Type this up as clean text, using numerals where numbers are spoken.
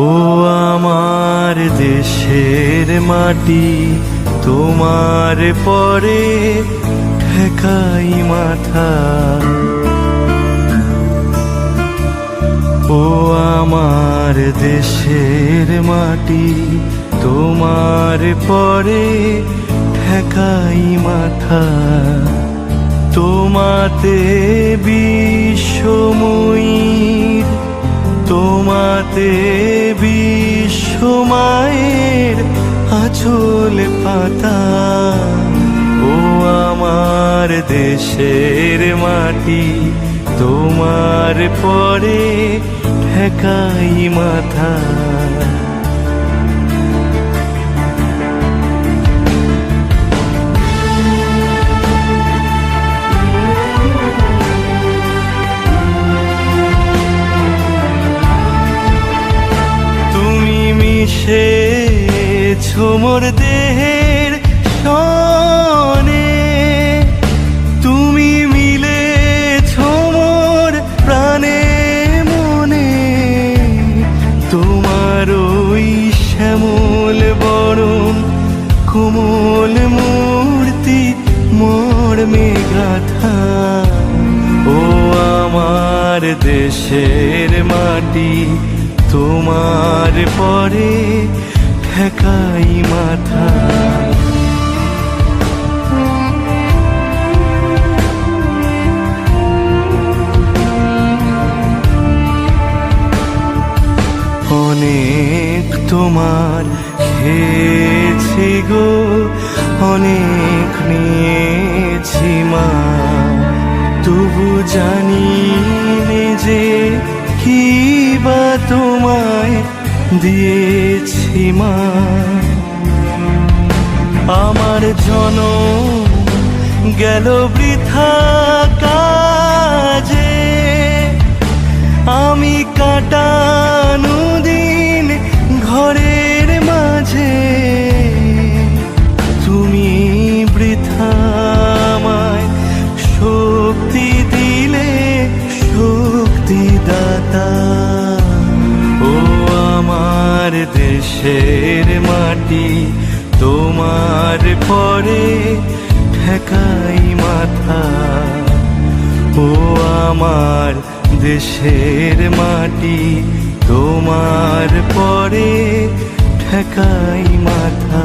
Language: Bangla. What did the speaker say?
ও আমার দেশের মাটি, তোমার পরে ঠেকাই মাথা। ও আমার দেশের মাটি, তোমার পরে ঠেকাই মাথা। তোমাতে বিশ্বময়ীর, তোমাতে বিশ্বমায়ের আঁচল পাতা। ও আমার দেশের মাটি, তোমার পরে ঠেকাই মাথা। মিশেছো মোর দেহের সনে, তুমি মিলেছো মোর প্রাণে মনে। তোমার ওই শ্যামল বরণ, কোমল মূর্তি মর্মে গাথা। ও আমার দেশের মাটি, তোমার পরে ঠেকাই মাথা। অনেক তোমার খেয়েছি গো, অনেক নিয়েছি মা। তবু জানি যে কি বা তোমায় দিয়েছি মা। আমার জনম গেল বৃথা কাজে, আমি কাটানো দিন ঘরের মাঝে। তুমি বৃথা আমায় শক্তি দিলে, শক্তিদাতা। ও আমার দেশের মাটি, তোমার পরে ঠেকাই মাথা। ও আমার দেশের মাটি, তোমার পরে ঠেকাই মাথা।